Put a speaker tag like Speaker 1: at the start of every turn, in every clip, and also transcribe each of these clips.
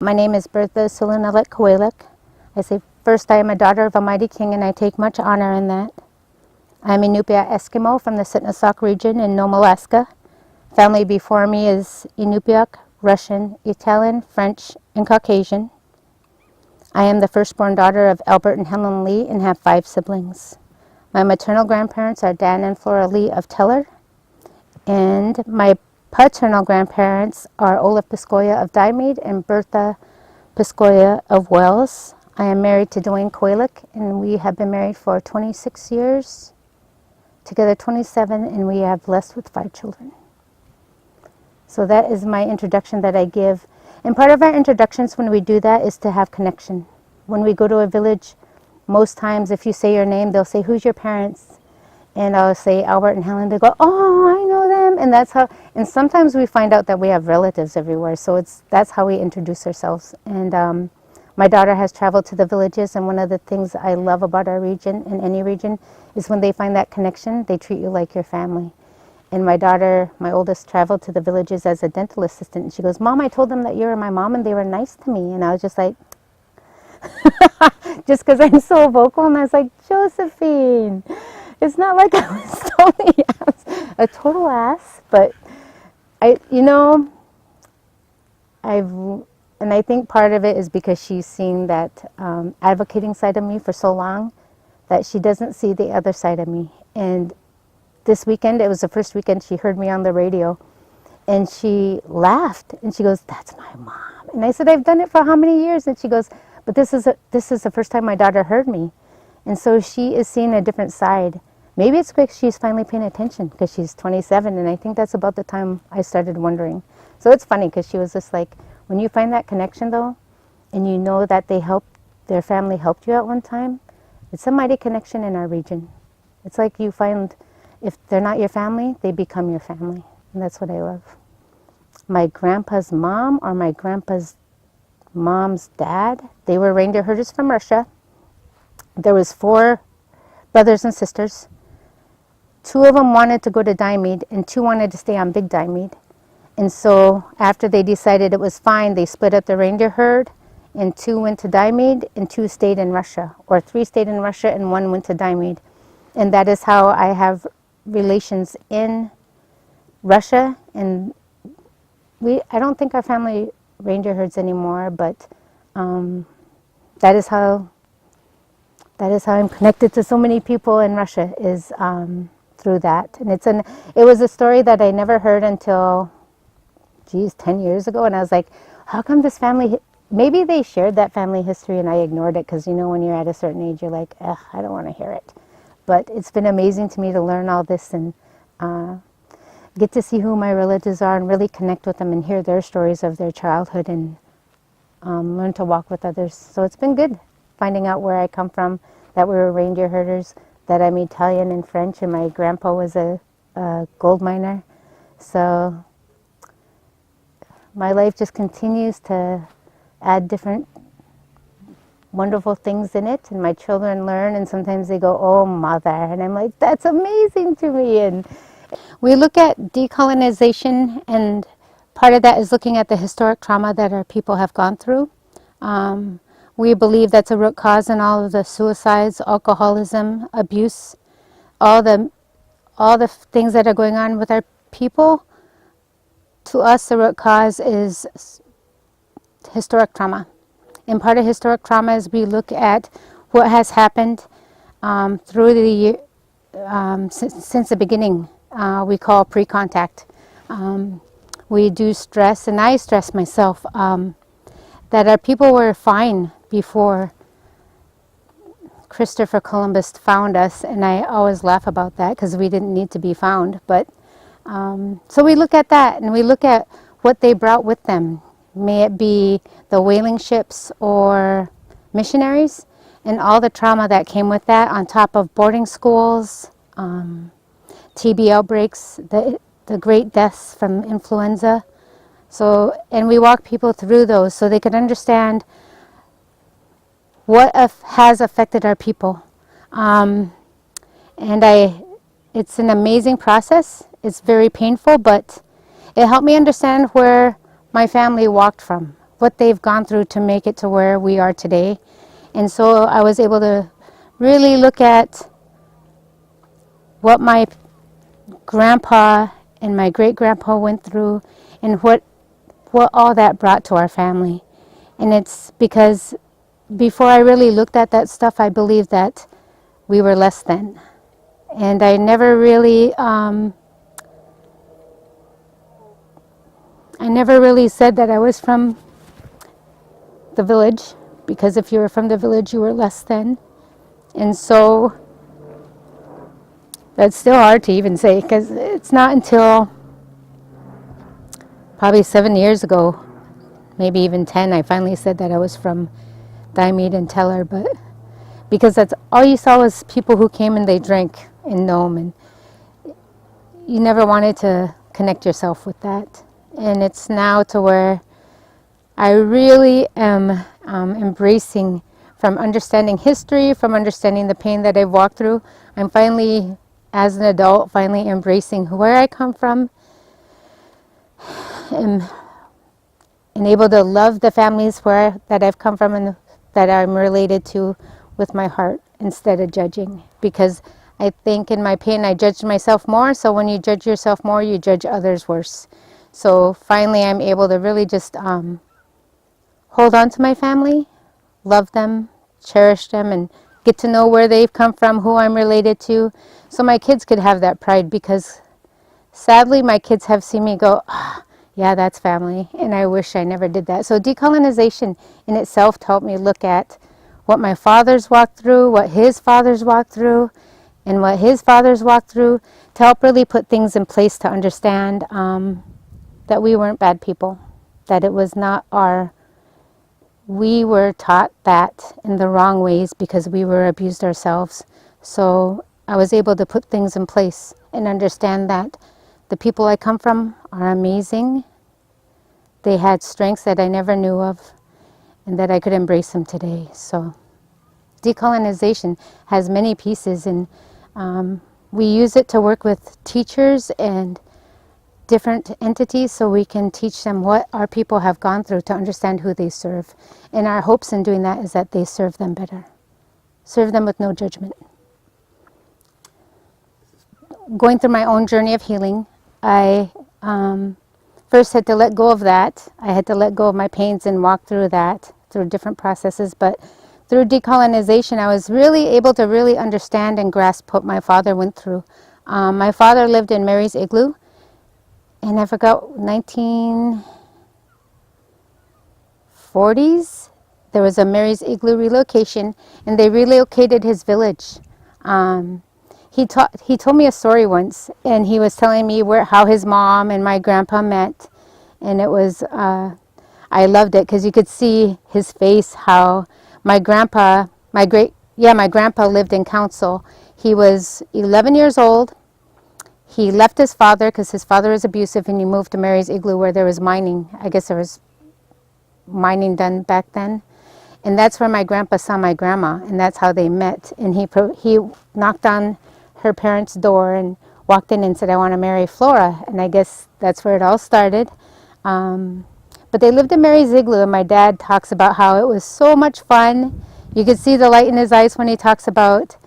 Speaker 1: My name is Bertha Koweluk. I say first, I am a daughter of a mighty king, and I take much honor in that. I am Inupiat Eskimo from the Sitnasak region in Nome, Alaska. Family before me is Inupiaq, Russian, Italian, French, and Caucasian. I am the firstborn daughter of Albert and Helen Lee and have 5 siblings. My maternal grandparents are Dan and Flora Lee of Teller, and my paternal grandparents are Olaf Piscoya of Diomede and Bertha Piscoya of Wells. I am married to Dwayne Koweluk, and we have been married for 26 years, together 27, and we are blessed with 5 children. So that is my introduction that I give. And part of our introductions when we do that is to have connection. When we go to a village, most times if you say your name, they'll say, "Who's your parents?" And I'll say Albert and Helen. They go, "Oh, I know them." And that's how. And sometimes we find out that we have relatives everywhere. So that's how we introduce ourselves. And my daughter has traveled to the villages, and one of the things I love about our region, in any region, is when they find that connection, they treat you like your family. And my daughter, my oldest, traveled to the villages as a dental assistant. And she goes, "Mom, I told them that you were my mom, and they were nice to me." And I was just like, just because I'm so vocal, and I was like, "Josephine, it's not like I was totally a total ass," but I think part of it is because she's seen that advocating side of me for so long that she doesn't see the other side of me. And this weekend, it was the first weekend she heard me on the radio, and she laughed and she goes, "That's my mom." And I said, "I've done it for how many years?" And she goes, "But this is the first time my daughter heard me." And so she is seeing a different side. Maybe it's because she's finally paying attention, because she's 27, and I think that's about the time I started wondering. So it's funny because she was just like, when you find that connection though, and you know that their family helped you at one time, it's a mighty connection in our region. It's like you find, if they're not your family, they become your family. And that's what I love. My grandpa's mom, or my grandpa's mom's dad, they were reindeer herders from Russia. There was 4 brothers and sisters. 2 of them wanted to go to Diomede, and 2 wanted to stay on Big Diomede. And so after they decided it was fine, they split up the reindeer herd, and 2 went to Diomede and 2 stayed in Russia, or 3 stayed in Russia and 1 went to Diomede. And that is how I have relations in Russia. And I don't think our family reindeer herds anymore, but that is how I'm connected to so many people in Russia, is through that. And it was a story that I never heard until 10 years ago, and I was like, how come this family, maybe they shared that family history and I ignored it, because when you're at a certain age, you're like, I don't want to hear it. But it's been amazing to me to learn all this and get to see who my relatives are and really connect with them and hear their stories of their childhood, and learn to walk with others. So it's been good finding out where I come from, that we were reindeer herders, that I'm Italian and French, and my grandpa was a gold miner. So my life just continues to add different wonderful things in it, and my children learn, and sometimes they go, "Oh, mother," and I'm like, that's amazing to me. And we look at decolonization, and part of that is looking at the historic trauma that our people have gone through. We believe that's a root cause in all of the suicides, alcoholism, abuse, all the things that are going on with our people. To us, the root cause is historic trauma. And part of historic trauma is we look at what has happened through the since the beginning. We call pre-contact. We do stress, and I stress myself, that our people were fine before Christopher Columbus found us, and I always laugh about that because we didn't need to be found. But so we look at that, and we look at what they brought with them. May it be the whaling ships or missionaries, and all the trauma that came with that, on top of boarding schools, TB outbreaks, the great deaths from influenza. So, and we walk people through those so they could understand what has affected our people. It's an amazing process. It's very painful, but it helped me understand where my family walked from, what they've gone through to make it to where we are today. And so I was able to really look at what my grandpa and my great-grandpa went through and what all that brought to our family. And it's because before I really looked at that stuff, I believed that we were less than. And I never really said that I was from the village, because if you were from the village, you were less than. And so that's still hard to even say, because it's not until probably 7 years ago, maybe even 10, I finally said that I was from Diomede and Teller, but because that's all you saw was people who came and they drank in Nome, and you never wanted to connect yourself with that. And it's now to where I really am embracing, from understanding history, from understanding the pain that I've walked through. I'm finally, as an adult, finally embracing where I come from, and able to love the families that I've come from and that I'm related to with my heart, instead of judging. Because I think in my pain I judged myself more, so when you judge yourself more, you judge others worse. So finally I'm able to really just hold on to my family, love them, cherish them, and get to know where they've come from, who I'm related to, so my kids could have that pride. Because sadly my kids have seen me go, yeah, that's family, and I wish I never did that. So decolonization in itself helped me look at what my fathers walked through, what his fathers walked through, and what his fathers walked through, to help really put things in place to understand that we weren't bad people, that it was not we were taught that in the wrong ways because we were abused ourselves. So I was able to put things in place and understand that the people I come from are amazing. They had strengths that I never knew of, and that I could embrace them today. So decolonization has many pieces, and we use it to work with teachers and different entities so we can teach them what our people have gone through to understand who they serve. And our hopes in doing that is that they serve them better. Serve them with no judgment. Going through my own journey of healing, I first had to let go of that. I had to let go of my pains and walk through that, through different processes. But through decolonization, I was really able to really understand and grasp what my father went through. My father lived in Mary's Igloo, and I forgot, 1940s, there was a Mary's Igloo relocation, and they relocated his village. He told me a story once, and he was telling me how his mom and my grandpa met, and it was, I loved it because you could see his face, how my grandpa lived in council. He was 11 years old. He left his father because his father was abusive, and he moved to Mary's Igloo where there was mining. I guess there was mining done back then. And that's where my grandpa saw my grandma, and that's how they met. And he knocked on her parents' door and walked in and said, "I want to marry Flora." And I guess that's where it all started. But they lived in Mary's Igloo, and my dad talks about how it was so much fun. You could see the light in his eyes when he talks about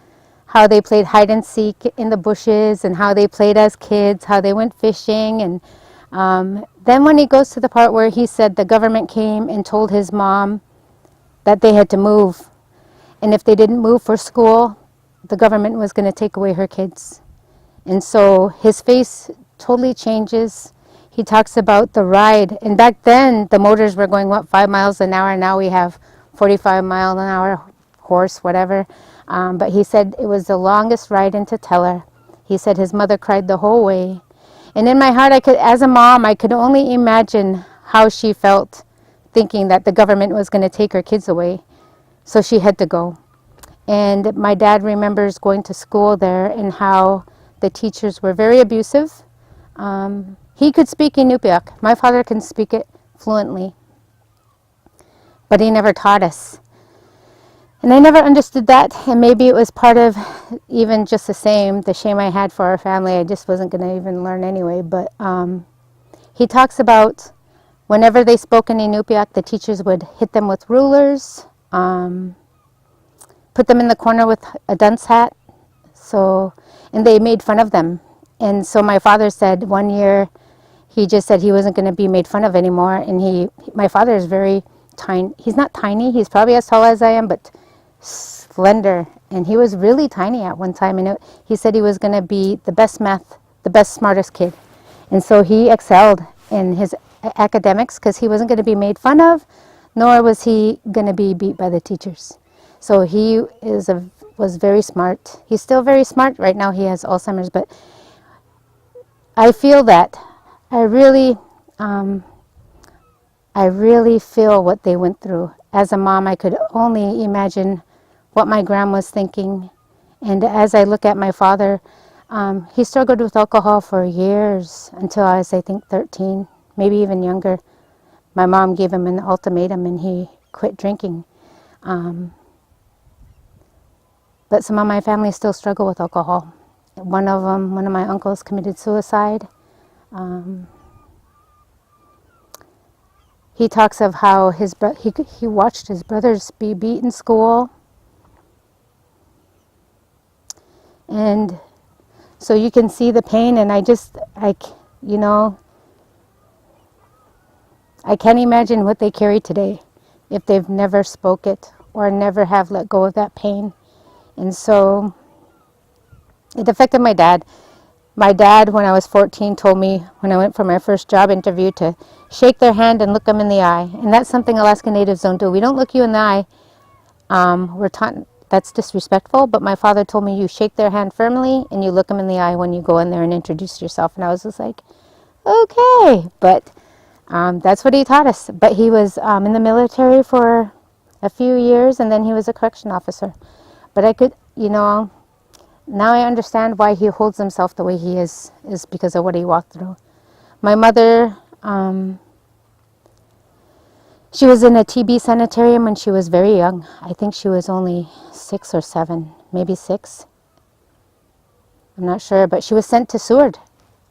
Speaker 1: how they played hide and seek in the bushes, and how they played as kids, how they went fishing. And then when he goes to the part where he said the government came and told his mom that they had to move, and if they didn't move for school, the government was going to take away her kids. And so his face totally changes. He talks about the ride, and back then the motors were going 5 miles an hour, and now we have 45-mile-an-hour horse, whatever. But he said it was the longest ride into Teller. He said his mother cried the whole way. And in my heart, as a mom, I could only imagine how she felt, thinking that the government was going to take her kids away. So she had to go. And my dad remembers going to school there and how the teachers were very abusive. He could speak Inupiaq. My father can speak it fluently. But he never taught us. And I never understood that, and maybe it was part of even just the shame I had for our family. I just wasn't going to even learn anyway. But he talks about Whenever they spoke in Inupiaq, the teachers would hit them with rulers, put them in the corner with a dunce hat. So, and they made fun of them. And so my father said one year, he just said he wasn't going to be made fun of anymore. And my father is very tiny. He's not tiny. He's probably as tall as I am, but slender. And he was really tiny at one time. And he said he was going to be the best smartest kid. And so he excelled in his academics because he wasn't going to be made fun of, nor was he going to be beat by the teachers. So he was very smart. He's still very smart. Right now he has Alzheimer's, but I feel that I really feel what they went through. As a mom, I could only imagine what my grandma was thinking. And as I look at my father, he struggled with alcohol for years until I was, I think, 13, maybe even younger. My mom gave him an ultimatum and he quit drinking. But some of my family still struggle with alcohol. One of my uncles committed suicide. He talks of how he watched his brothers be beat in school. And so you can see the pain, and I can't imagine what they carry today if they've never spoke it or never have let go of that pain. And so it affected my dad. My dad, when I was 14, told me when I went for my first job interview to shake their hand and look them in the eye. And that's something Alaskan Natives don't do. We don't look you in the eye. We're taught that's disrespectful, but my father told me you shake their hand firmly and you look them in the eye when you go in there and introduce yourself. And I was just like, okay. But that's what he taught us. But he was in the military for a few years, and then he was a correction officer. But I could, now I understand why he holds himself the way he is because of what he walked through. My mother, she was in a TB sanitarium when she was very young. I think she was only 6 or 7, maybe 6. I'm not sure, but she was sent to Seward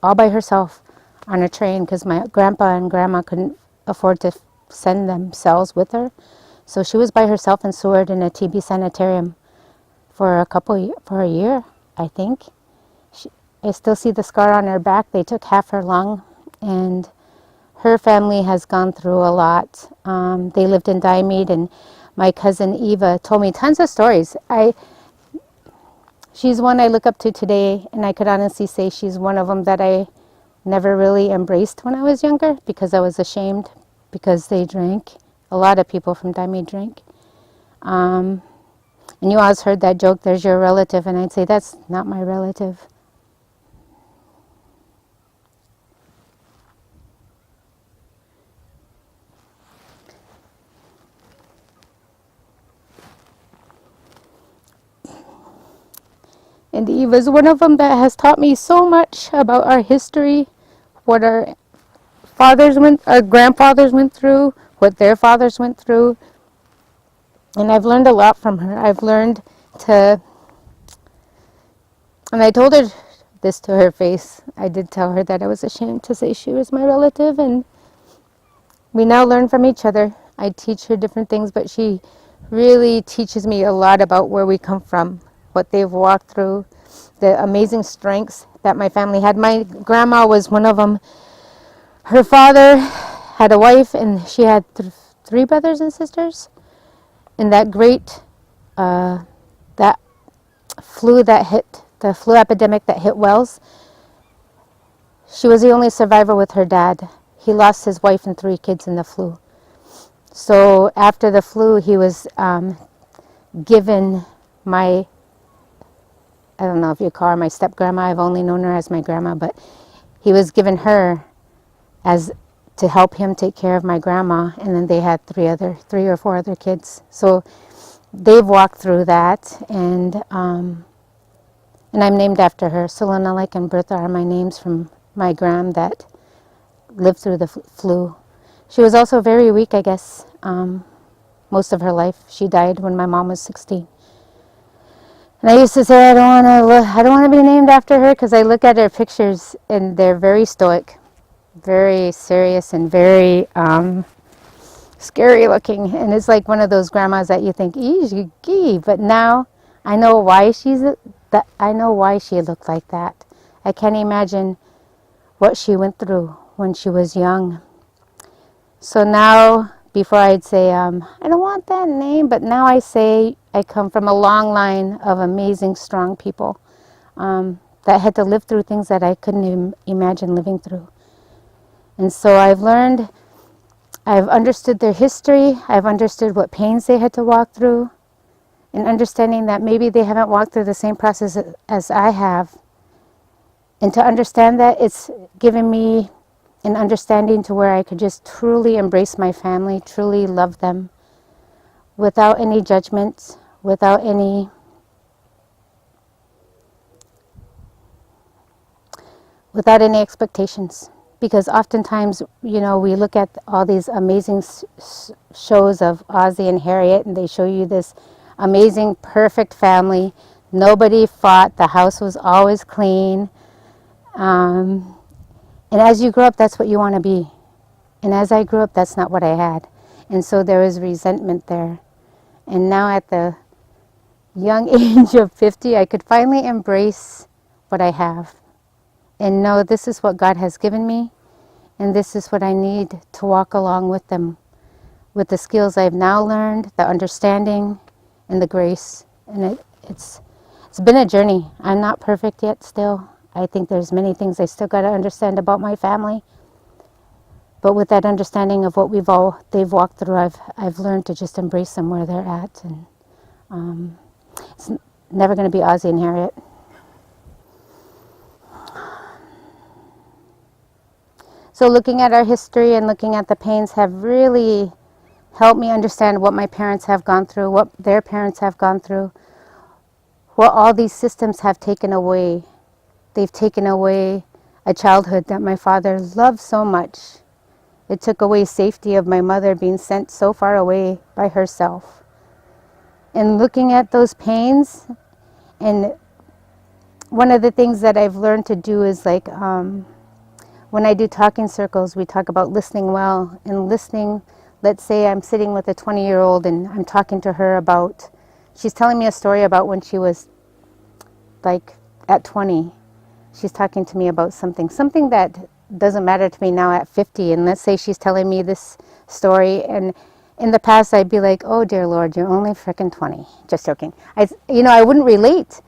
Speaker 1: all by herself on a train because my grandpa and grandma couldn't afford to send themselves with her. So she was by herself in Seward in a TB sanitarium for a year, I think. I still see the scar on her back. They took half her lung, and her family has gone through a lot. They lived in Diomede, and my cousin Eva told me tons of stories. She's one I look up to today, and I could honestly say she's one of them that I never really embraced when I was younger because I was ashamed because they drank. A lot of people from Diomede drank. And you always heard that joke, there's your relative, and I'd say that's not my relative. And Eve is one of them that has taught me so much about our history, what our grandfathers went through, what their fathers went through. And I've learned a lot from her. I've learned and I told her this to her face. I did tell her that I was ashamed to say she was my relative, and we now learn from each other. I teach her different things, but she really teaches me a lot about where we come from, what they've walked through, the amazing strengths that my family had. My grandma was one of them. Her father had a wife, and she had 3 brothers and sisters. And that great, the flu epidemic that hit Wells, she was the only survivor with her dad. He lost his wife and 3 kids in the flu. So after the flu, he was given I don't know if you call her my step-grandma. I've only known her as my grandma, but he was given her to help him take care of my grandma, and then they had 3 or 4 other kids. So they've walked through that, and I'm named after her. Solonalek and Bertha are my names from my gram that lived through the flu. She was also very weak, I guess, most of her life. She died when my mom was 16. And I used to say I don't want to be named after her because I look at her pictures and they're very stoic. very serious and very scary looking. And it's like one of those grandmas that you think, gee, but now I know why I know why she looked like that. I can't imagine what she went through when she was young. So now, before I'd say, I don't want that name, but now I say I come from a long line of amazing, strong people that had to live through things that I couldn't even imagine living through. And so I've understood their history, I've understood what pains they had to walk through, and understanding that maybe they haven't walked through the same process as I have. And to understand that, it's given me an understanding to where I could just truly embrace my family, truly love them, without any judgments, without any expectations. Because oftentimes, we look at all these amazing shows of Ozzie and Harriet, and they show you this amazing, perfect family. Nobody fought. The house was always clean. And as you grow up, that's what you want to be. And as I grew up, that's not what I had. And so there was resentment there. And now at the young age of 50, I could finally embrace what I have. And know this is what God has given me, and this is what I need to walk along with them, with the skills I've now learned, the understanding, and the grace. And it's been a journey. I'm not perfect yet still. I think there's many things I still got to understand about my family. But with that understanding of what they've walked through, I've learned to just embrace them where they're at. And it's never going to be Ozzie and Harriet. So looking at our history and looking at the pains have really helped me understand what my parents have gone through, what their parents have gone through, what all these systems have taken away. They've taken away a childhood that my father loved so much. It took away safety of my mother being sent so far away by herself. And looking at those pains, and one of the things that I've learned to do is like, when I do talking circles, we talk about listening well. And listening, let's say I'm sitting with a 20-year-old and I'm talking to her about, she's telling me a story about when she was like at 20. She's talking to me about something that doesn't matter to me now at 50. And let's say she's telling me this story, and in the past I'd be like, oh dear Lord, you're only frickin' 20. Just joking. I wouldn't relate.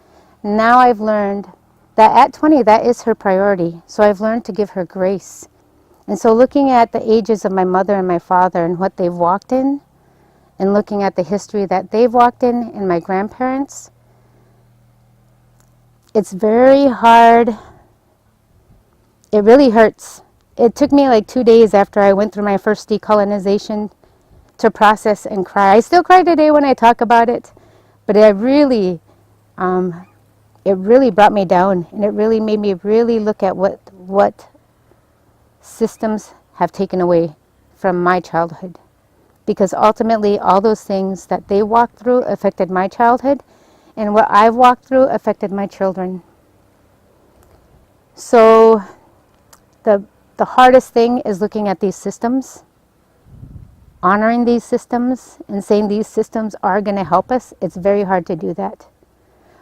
Speaker 1: Now I've learned that at 20, that is her priority. So I've learned to give her grace. And so looking at the ages of my mother and my father and what they've walked in, and looking at the history that they've walked in and my grandparents, it's very hard. It really hurts. It took me like 2 days after I went through my first decolonization to process and cry. I still cry today when I talk about it, but it really brought me down, and it really made me really look at what systems have taken away from my childhood. Because ultimately, all those things that they walked through affected my childhood, and what I've walked through affected my children. So the hardest thing is looking at these systems, honoring these systems, and saying these systems are going to help us. It's very hard to do that.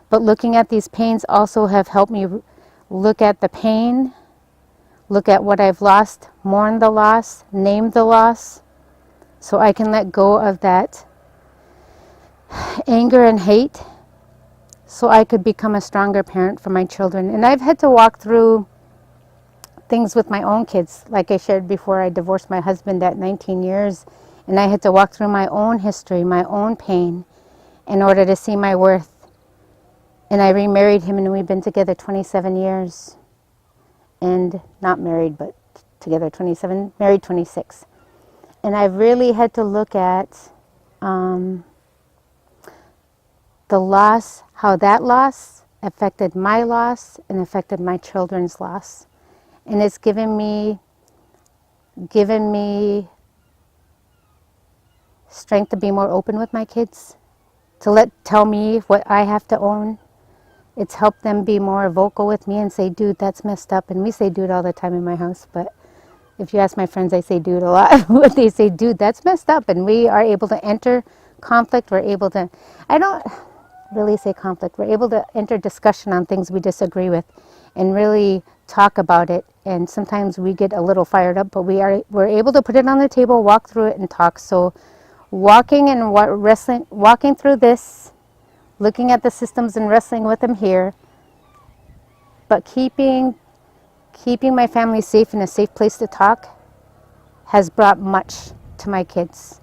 Speaker 1: But looking at these pains also have helped me look at the pain, look at what I've lost, mourn the loss, name the loss, so I can let go of that anger and hate, so I could become a stronger parent for my children. And I've had to walk through things with my own kids. Like I shared before, I divorced my husband at 19 years, and I had to walk through my own history, my own pain, in order to see my worth. And I remarried him, and we've been together 27 years. And not married, but together 27, married 26. And I've really had to look at the loss, how that loss affected my loss and affected my children's loss. And it's given me strength to be more open with my kids, to tell me what I have to own. It's helped them be more vocal with me and say, dude, that's messed up. And we say dude all the time in my house, but If you ask my friends, I say dude a lot. But they say, dude, that's messed up. And we are able to enter conflict. We're able to, I don't really say conflict. We're able to enter discussion on things we disagree with and really talk about it. And sometimes we get a little fired up, but we're able to put it on the table, walk through it, and talk. So walking and wrestling, walking through this, looking at the systems and wrestling with them here, but keeping my family safe in a safe place to talk has brought much to my kids.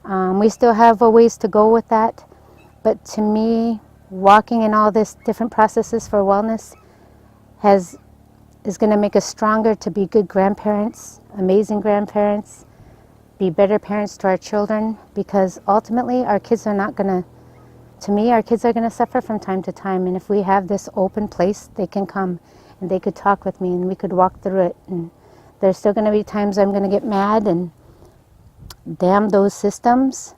Speaker 1: We still have a ways to go with that, but to me, walking in all this different processes for wellness is going to make us stronger to be good grandparents, amazing grandparents, be better parents to our children, because ultimately our kids are not going to me, our kids are going to suffer from time to time. And if we have this open place, they can come and they could talk with me and we could walk through it. And there's still going to be times I'm going to get mad and damn those systems.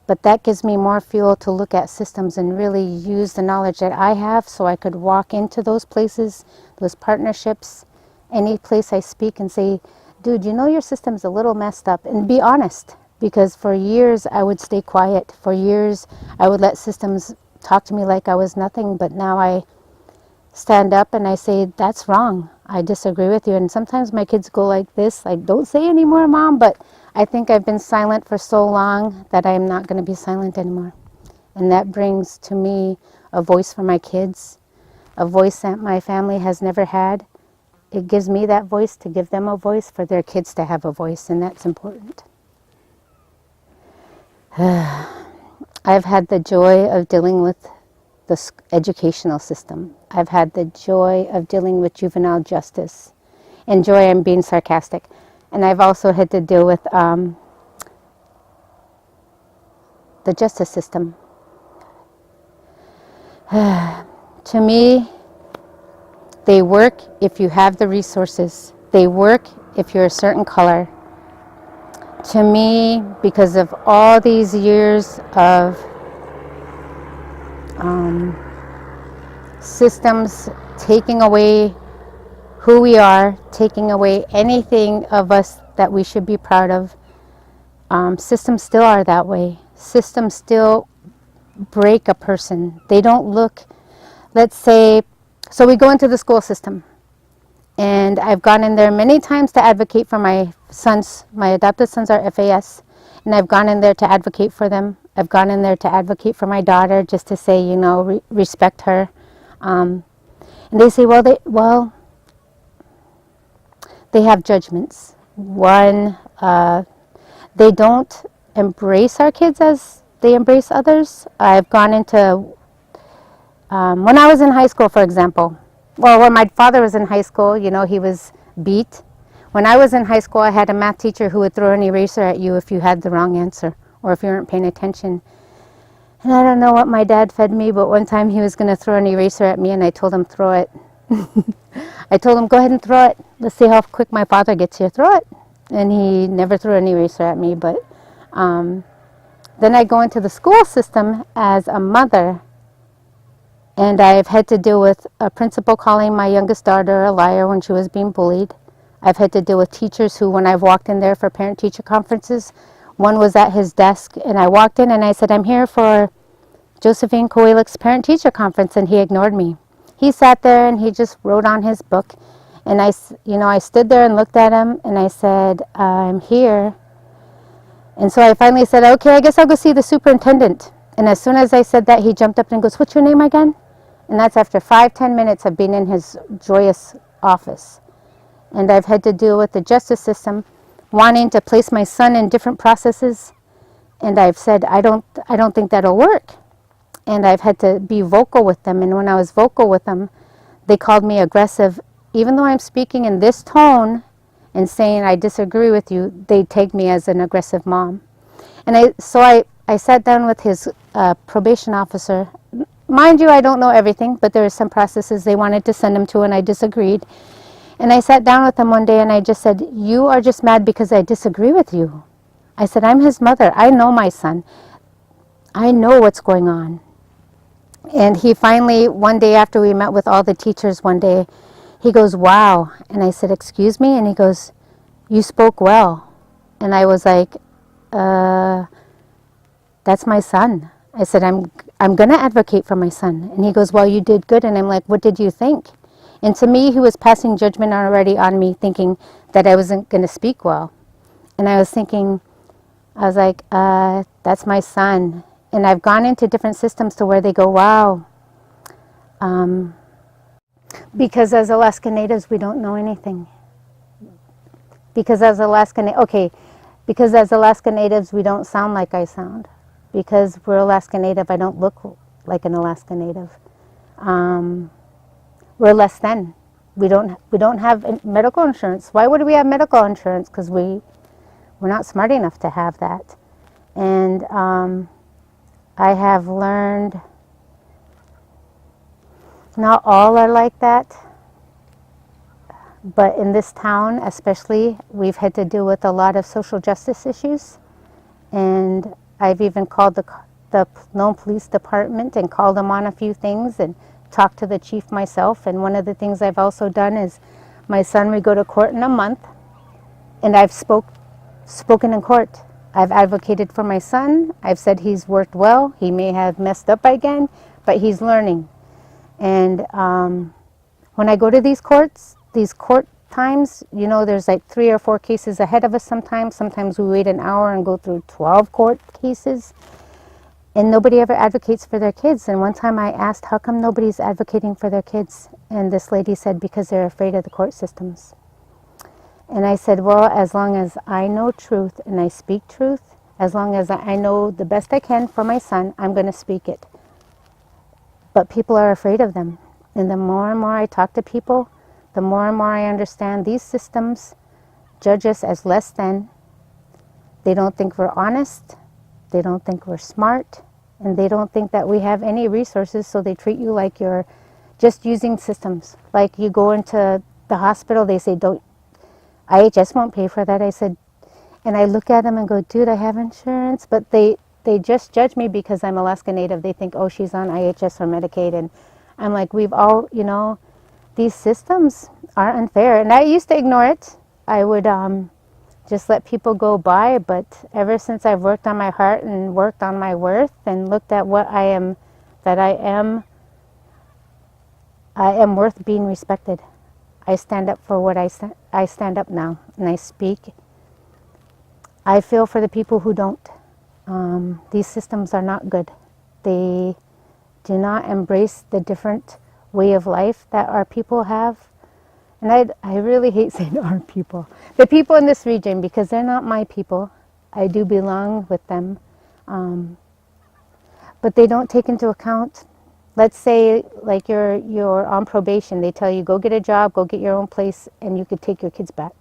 Speaker 1: But that gives me more fuel to look at systems and really use the knowledge that I have so I could walk into those places, those partnerships, any place I speak and say, dude, you know your system's a little messed up, and be honest. Because for years I would stay quiet. For years I would let systems talk to me like I was nothing, but now I stand up and I say, that's wrong. I disagree with you. And sometimes my kids go like this, like, don't say anymore, Mom. But I think I've been silent for so long that I'm not going to be silent anymore. And that brings to me a voice for my kids, a voice that my family has never had. It gives me that voice to give them a voice for their kids to have a voice, and that's important. I've had the joy of dealing with the educational system. I've had the joy of dealing with juvenile justice. And joy, I'm being sarcastic. And I've also had to deal with the justice system. To me, they work if you have the resources. They work if you're a certain color. To me, because of all these years of systems taking away who we are, taking away anything of us that we should be proud of, systems still are that way. Systems still break a person. They don't look, let's say, so we go into the school system. And I've gone in there many times to advocate for my sons. My adopted sons are FAS. And I've gone in there to advocate for them. I've gone in there to advocate for my daughter, just to say, you know, respect her. And they say, well, they have judgments. One, they don't embrace our kids as they embrace others. I've gone into, when I was in high school, for example, well, when my father was in high school, you know, he was beat. When I was in high school, I had a math teacher who would throw an eraser at you if you had the wrong answer or if you weren't paying attention. And I don't know what my dad fed me, but one time he was going to throw an eraser at me and I told him, throw it. I told him, go ahead and throw it. Let's see how quick my father gets here. Throw it. And he never threw an eraser at me. But then I go into the school system as a mother. And I've had to deal with a principal calling my youngest daughter a liar when she was being bullied. I've had to deal with teachers who, when I've walked in there for parent-teacher conferences, one was at his desk, and I walked in and I said, I'm here for Josephine Koweluk's parent-teacher conference, and he ignored me. He sat there and he just wrote on his book, and I stood there and looked at him, and I said, I'm here. And so I finally said, okay, I guess I'll go see the superintendent. And as soon as I said that, he jumped up and goes, what's your name again? And that's after 5-10 minutes of being in his joyous office. And I've had to deal with the justice system, wanting to place my son in different processes. And I've said, I don't think that'll work. And I've had to be vocal with them. And when I was vocal with them, they called me aggressive. Even though I'm speaking in this tone and saying I disagree with you, they take me as an aggressive mom. And I sat down with his probation officer. Mind you, I don't know everything, but there were some processes they wanted to send him to, and I disagreed. And I sat down with him one day, and I just said, you are just mad because I disagree with you. I said, I'm his mother. I know my son. I know what's going on. And he finally, one day after we met with all the teachers one day, he goes, wow. And I said, excuse me? And he goes, you spoke well. And I was like, that's my son. I said, I'm going to advocate for my son. And he goes, well, you did good. And I'm like, what did you think? And to me, he was passing judgment already on me, thinking that I wasn't going to speak well. And I was thinking, I was like, that's my son. And I've gone into different systems to where they go, wow. Because as Alaska Natives, we don't know anything. Because as Alaska Natives, we don't sound like I sound. Because we're Alaska Native, I don't look like an Alaska Native. We're less than. We don't have medical insurance. Why would we have medical insurance? Because we're not smart enough to have that. And I have learned not all are like that, but in this town especially, we've had to deal with a lot of social justice issues. And I've even called the Nome Police Department and called them on a few things and talked to the chief myself. And one of the things I've also done is my son, we go to court in a month, and I've spoken in court. I've advocated for my son. I've said he's worked well. He may have messed up again, but he's learning. And when I go to these court times, you know, there's like 3 or 4 cases ahead of us sometimes. Sometimes we wait an hour and go through 12 court cases. And nobody ever advocates for their kids. And one time I asked, how come nobody's advocating for their kids? And this lady said, because they're afraid of the court systems. And I said, well, as long as I know truth and I speak truth, as long as I know the best I can for my son, I'm going to speak it. But people are afraid of them. And the more and more I talk to people, the more and more I understand these systems judge us as less than. They don't think we're honest. They don't think we're smart. And they don't think that we have any resources, so they treat you like you're just using systems. Like you go into the hospital, they say, IHS won't pay for that. I said, and I look at them and go, dude, I have insurance. But they just judge me because I'm Alaska Native. They think, oh, she's on IHS or Medicaid. And I'm like, we've all, you know, these systems are unfair. And I used to ignore it. I would just let people go by. But ever since I've worked on my heart and worked on my worth and looked at what I am, that I am worth being respected. I stand up for what I stand up now, and I speak. I feel for the people who don't. These systems are not good. They do not embrace the different way of life that our people have. And I really hate saying our people. The people in this region, because they're not my people. I do belong with them. But they don't take into account. Let's say, like you're on probation. They tell you, go get a job, go get your own place, and you could take your kids back.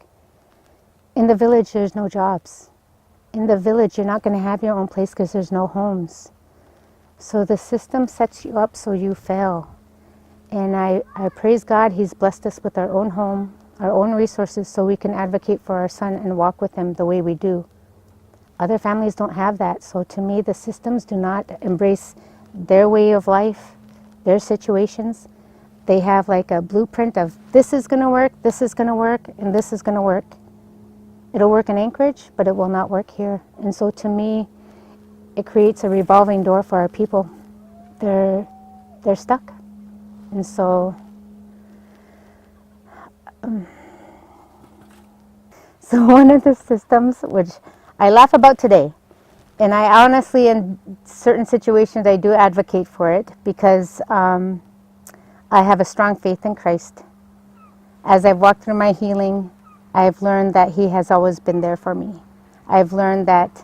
Speaker 1: In the village, there's no jobs. In the village, you're not going to have your own place because there's no homes. So the system sets you up so you fail. And I praise God, He's blessed us with our own home, our own resources, so we can advocate for our son and walk with him the way we do. Other families don't have that. So to me, the systems do not embrace their way of life, their situations. They have like a blueprint of this is going to work, this is going to work, and this is going to work. It'll work in Anchorage, but it will not work here. And so to me, it creates a revolving door for our people. They're stuck. And so, one of the systems, which I laugh about today, and I honestly, in certain situations, I do advocate for it because I have a strong faith in Christ. As I've walked through my healing, I've learned that He has always been there for me. I've learned that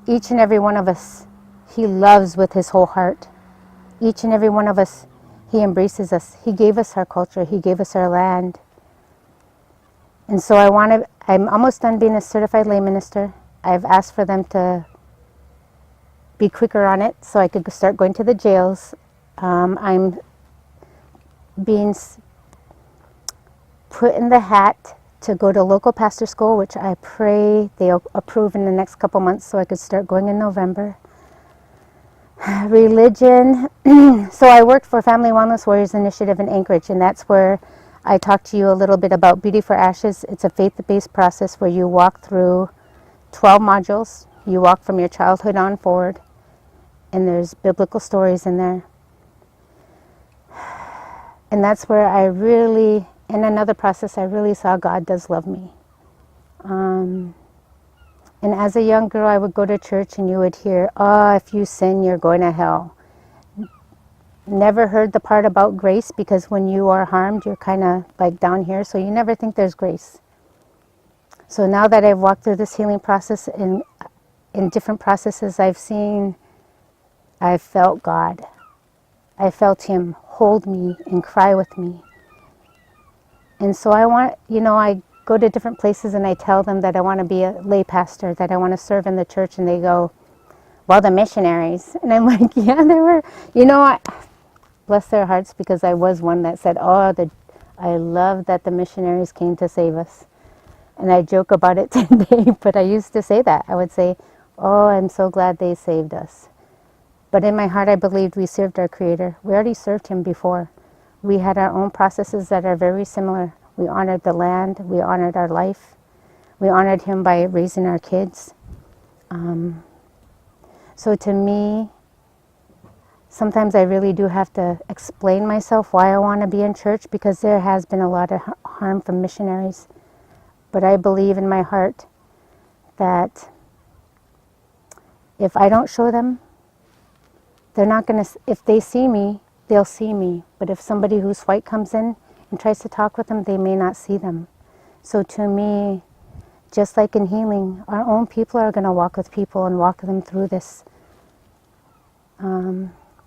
Speaker 1: each and every one of us, He loves with His whole heart. Each and every one of us, He embraces us. He gave us our culture. He gave us our land. And so I'm almost done being a certified lay minister. I've asked for them to be quicker on it so I could start going to the jails. I'm being put in the hat to go to local pastor school, which I pray they'll approve in the next couple months so I could start going in November. Religion. So I worked for Family Wellness Warriors Initiative in Anchorage, and that's where I talked to you a little bit about Beauty for Ashes. It's a faith-based process where you walk through 12 modules. You walk from your childhood on forward, and there's biblical stories in there. And that's where I really, in another process, I really saw God does love me. And as a young girl, I would go to church and you would hear, oh, if you sin, you're going to hell. Never heard the part about grace, because when you are harmed, you're kind of like down here, so you never think there's grace. So now that I've walked through this healing process, in different processes I've felt God. I felt Him hold me and cry with me. And so I go to different places and I tell them that I want to be a lay pastor, that I want to serve in the church, and they go, well, the missionaries. And I'm like, yeah, they were, bless their hearts, because I was one that said, I love that the missionaries came to save us. And I joke about it today, but I used to say that. I would say, oh, I'm so glad they saved us. But in my heart, I believed we served our Creator. We already served Him before. We had our own processes that are very similar. We honored the land. We honored our life. We honored Him by raising our kids. So to me, sometimes I really do have to explain myself why I want to be in church, because there has been a lot of harm from missionaries. But I believe in my heart that if I don't show them, they're not going to, if they see me, they'll see me. But if somebody who's white comes in and tries to talk with them, they may not see them. So to me, just like in healing, our own people are going to walk with people and walk them through this.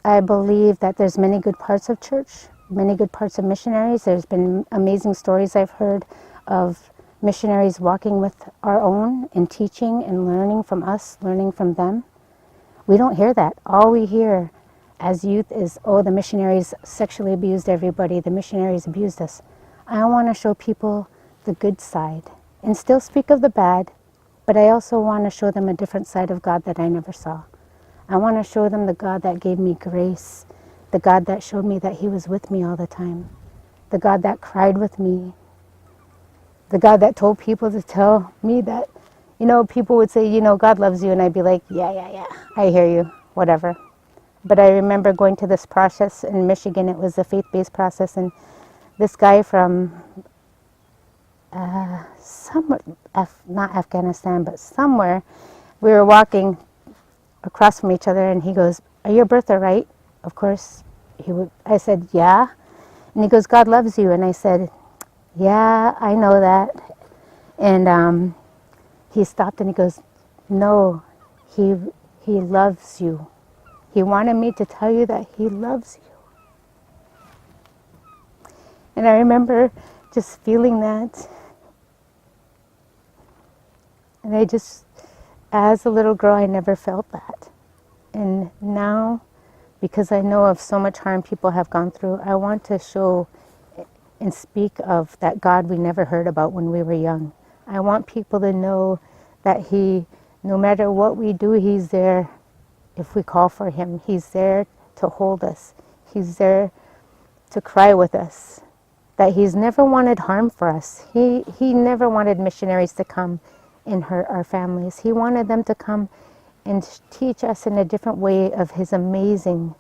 Speaker 1: I believe that there's many good parts of church, many good parts of missionaries. There's been amazing stories I've heard of missionaries walking with our own and teaching and learning from us, learning from them. We don't hear that. All we hear as youth is, oh, the missionaries sexually abused everybody, the missionaries abused us. I want to show people the good side and still speak of the bad, but I also want to show them a different side of God that I never saw. I want to show them the God that gave me grace, the God that showed me that He was with me all the time, the God that cried with me, the God that told people to tell me that, people would say, God loves you, and I'd be like, yeah, I hear you, whatever. But I remember going to this process in Michigan. It was a faith-based process, and this guy from somewhere, not Afghanistan, but somewhere, we were walking across from each other, and he goes, are you Bertha, right? Of course, I said, yeah. And he goes, God loves you. And I said, yeah, I know that. And he stopped and he goes, no, he loves you. He wanted me to tell you that He loves you. And I remember just feeling that. And as a little girl, I never felt that. And now, because I know of so much harm people have gone through, I want to show and speak of that God we never heard about when we were young. I want people to know that no matter what we do, He's there if we call for Him. He's there to hold us. He's there to cry with us. That He's never wanted harm for us. He never wanted missionaries to come and hurt our families. He wanted them to come and teach us in a different way of His amazing,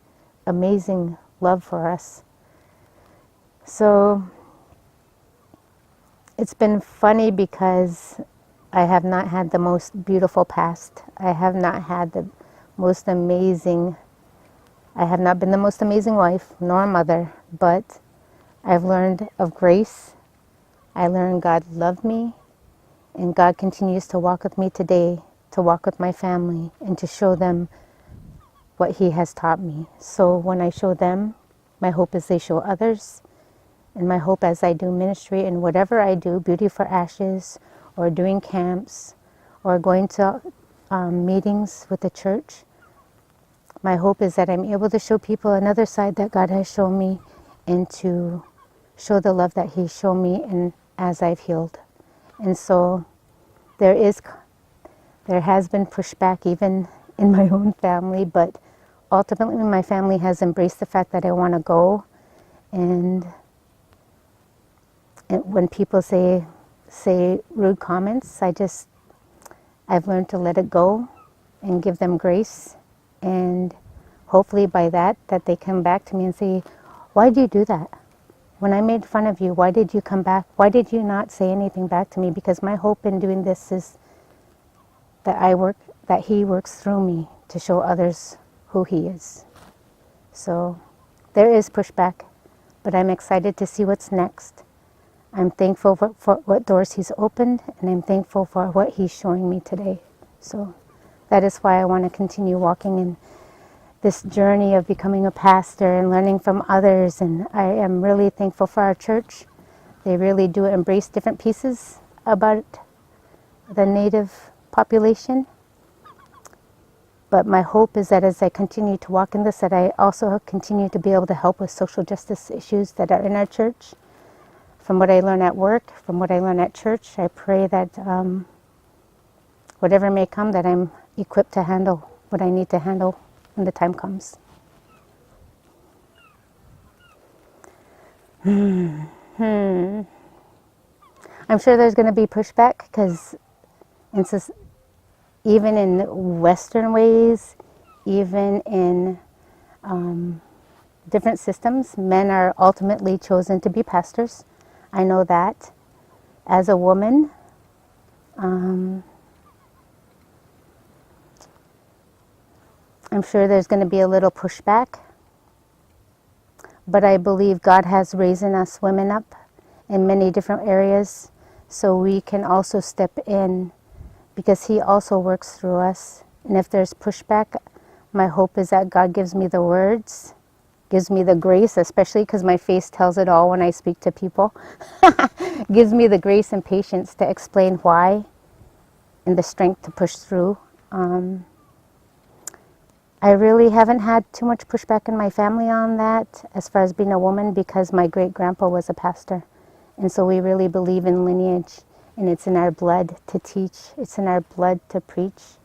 Speaker 1: amazing love for us. So it's been funny because I have not had the most beautiful past. I have not had the most amazing, I have not been the most amazing wife nor mother, but I've learned of grace. I learned God loved me, and God continues to walk with me today, to walk with my family, and to show them what He has taught me. So when I show them, my hope is they show others. And my hope as I do ministry and whatever I do, Beauty for Ashes, or doing camps, or going to meetings with the church, my hope is that I'm able to show people another side that God has shown me, and to show the love that He showed me and as I've healed. And so there has been pushback even in my own family, but ultimately my family has embraced the fact that I want to go, and And when people say rude comments, I've learned to let it go and give them grace, and hopefully by that they come back to me and say, why did you do that? When I made fun of you, why did you come back? Why did you not say anything back to me? Because my hope in doing this is that he works through me to show others who he is. So there is pushback, but I'm excited to see what's next. I'm thankful for what doors he's opened, and I'm thankful for what he's showing me today. So that is why I want to continue walking in this journey of becoming a pastor and learning from others. And I am really thankful for our church. They really do embrace different pieces about the Native population. But my hope is that as I continue to walk in this, that I also continue to be able to help with social justice issues that are in our church. From what I learn at work, from what I learn at church, I pray that whatever may come, that I'm equipped to handle what I need to handle when the time comes. I'm sure there's going to be pushback, because even in Western ways, even in different systems, men are ultimately chosen to be pastors. I know that. As a woman, I'm sure there's going to be a little pushback, but I believe God has raised us women up in many different areas, so we can also step in, because he also works through us. And if there's pushback, my hope is that God gives me the words, gives me the grace, especially because my face tells it all when I speak to people, gives me the grace and patience to explain why, and the strength to push through. I really haven't had too much pushback in my family on that as far as being a woman, because my great-grandpa was a pastor. And so we really believe in lineage, and it's in our blood to teach. It's in our blood to preach.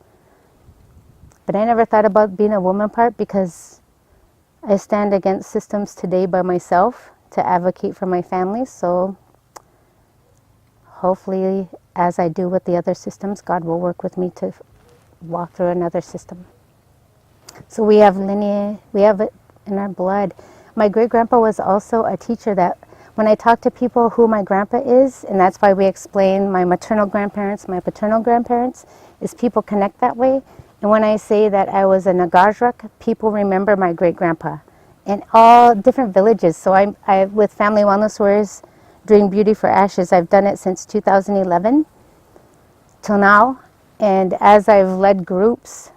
Speaker 1: But I never thought about being a woman part, because I stand against systems today by myself to advocate for my family. So hopefully, as I do with the other systems, God will work with me to walk through another system. So we have lineage, we have it in our blood. My great-grandpa was also a teacher. That when I talk to people who my grandpa is, and that's why we explain my maternal grandparents, my paternal grandparents, is people connect that way. And when I say that I was a Nagajrak, people remember my great-grandpa in all different villages. So I with Family Wellness Warriors, doing Beauty for Ashes, I've done it since 2011 till now. And as I've led groups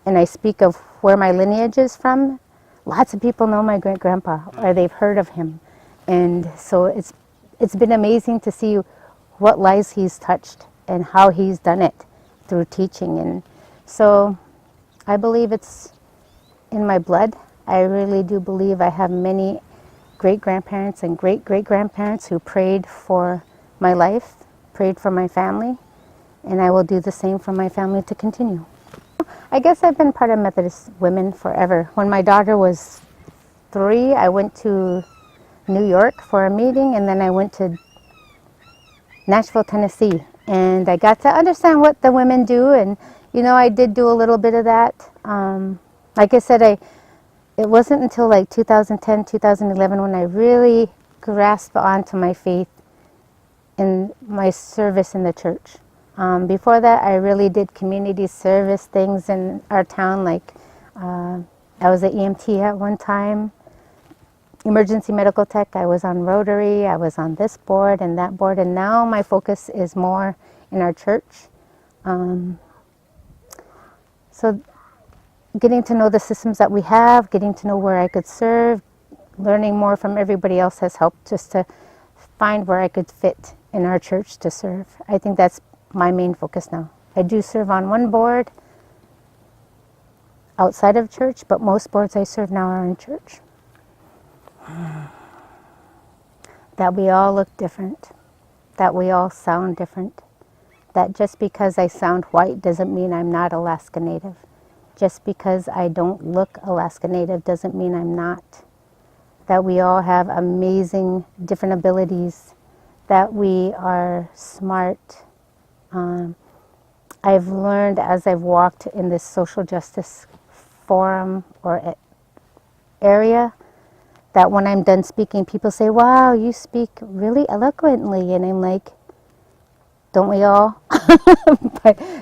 Speaker 1: and I speak of where my lineage is from, lots of people know my great-grandpa, or they've heard of him. And so it's been amazing to see what lives he's touched and how he's done it through teaching. And so I believe it's in my blood. I really do believe I have many great-grandparents and great-great-grandparents who prayed for my life, prayed for my family, and I will do the same for my family to continue. I guess I've been part of Methodist women forever. When my daughter was 3, I went to New York for a meeting, and then I went to Nashville, Tennessee, and I got to understand what the women do. And I did do a little bit of that. Like I said, it wasn't until like 2010, 2011 when I really grasped onto my faith in my service in the church. Before that, I really did community service things in our town. Like I was an EMT at one time, emergency medical tech. I was on Rotary. I was on this board and that board. And now my focus is more in our church. So getting to know the systems that we have, getting to know where I could serve, learning more from everybody else has helped just to find where I could fit in our church to serve. I think that's my main focus now. I do serve on one board outside of church, but most boards I serve now are in church. That we all look different, that we all sound different, that just because I sound white doesn't mean I'm not Alaska Native. Just because I don't look Alaska Native doesn't mean I'm not. That we all have amazing different abilities that we are smart. I've learned as I've walked in this social justice forum or area that when I'm done speaking, people say, wow, you speak really eloquently. And I'm like, don't we all?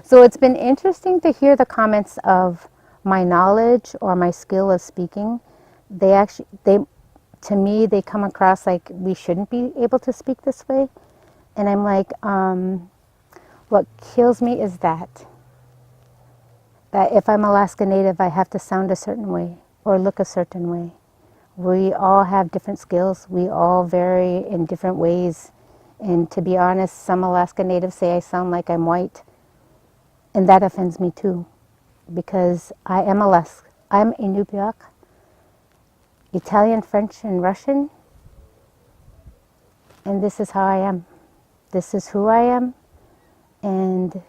Speaker 1: So it's been interesting to hear the comments of my knowledge or my skill of speaking. To me, they come across like we shouldn't be able to speak this way. And I'm like, what kills me is that if I'm Alaska Native, I have to sound a certain way or look a certain way. We all have different skills. We all vary in different ways. And to be honest, some Alaska Natives say I sound like I'm white. And that offends me too. Because I am I'm Inupiaq, Italian, French, and Russian. And this is how I am. This is who I am. And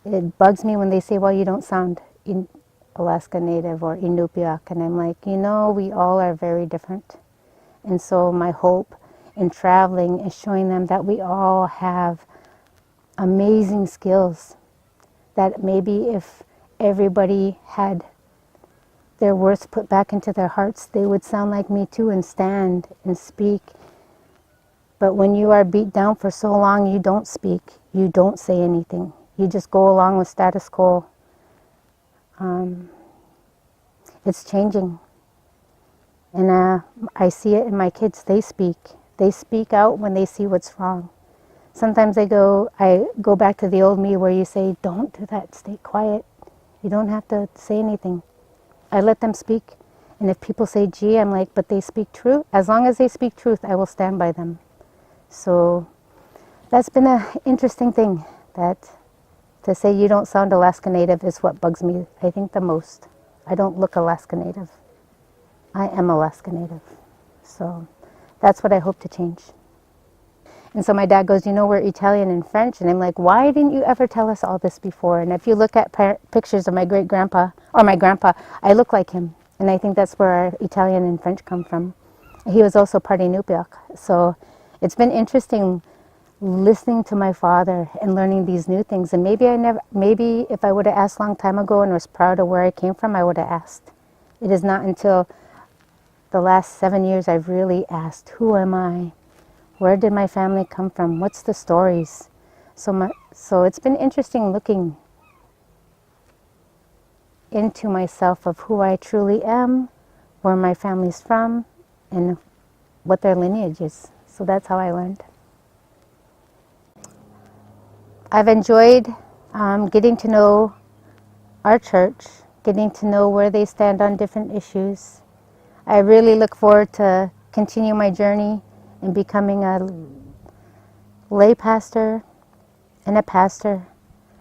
Speaker 1: it bugs me when they say, well, you don't sound Alaska Native or Inupiaq. And I'm like, we all are very different. And so my hope in traveling is showing them that we all have amazing skills. That maybe if everybody had their worth put back into their hearts, they would sound like me too and stand and speak. But when you are beat down for so long, you don't speak. You don't say anything. You just go along with status quo. It's changing. And I see it in my kids. They speak. They speak out when they see what's wrong. Sometimes I go back to the old me where you say, don't do that, stay quiet. You don't have to say anything. I let them speak. And if people say, gee, I'm like, but they speak truth. As long as they speak truth, I will stand by them. So that's been an interesting thing, that to say you don't sound Alaska Native is what bugs me, I think, the most. I don't look Alaska Native. I am Alaska Native. So that's what I hope to change. And so my dad goes, we're Italian and French. And I'm like, why didn't you ever tell us all this before? And if you look at pictures of my great-grandpa, or my grandpa, I look like him. And I think that's where our Italian and French come from. He was also part Inupiaq. So it's been interesting listening to my father and learning these new things. And maybe if I would have asked a long time ago and was proud of where I came from, I would have asked. It is not until the last 7 years I've really asked, who am I? Where did my family come from? What's the stories? So it's been interesting looking into myself of who I truly am, where my family's from, and what their lineage is. So that's how I learned. I've enjoyed getting to know our church, getting to know where they stand on different issues. I really look forward to continue my journey in becoming a lay pastor and a pastor.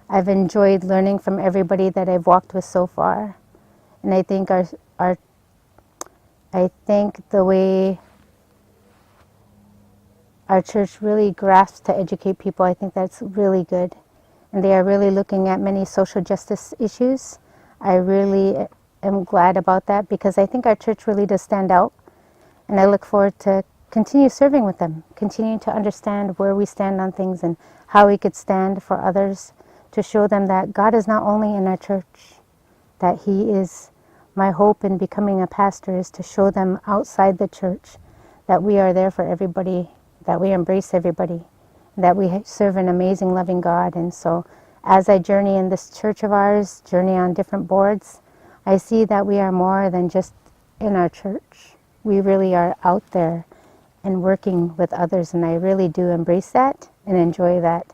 Speaker 1: I've enjoyed learning from everybody that I've walked with so far. And I think the way our church really grasps to educate people, I think that's really good. And they are really looking at many social justice issues. I really am glad about that, because I think our church really does stand out. And I look forward to continue serving with them, continuing to understand where we stand on things and how we could stand for others, to show them that God is not only in our church, that He is. My hope in becoming a pastor is to show them outside the church that we are there for everybody, that we embrace everybody, that we serve an amazing, loving God. And so as I journey in this church of ours, journey on different boards, I see that we are more than just in our church. We really are out there and working with others, and I really do embrace that and enjoy that.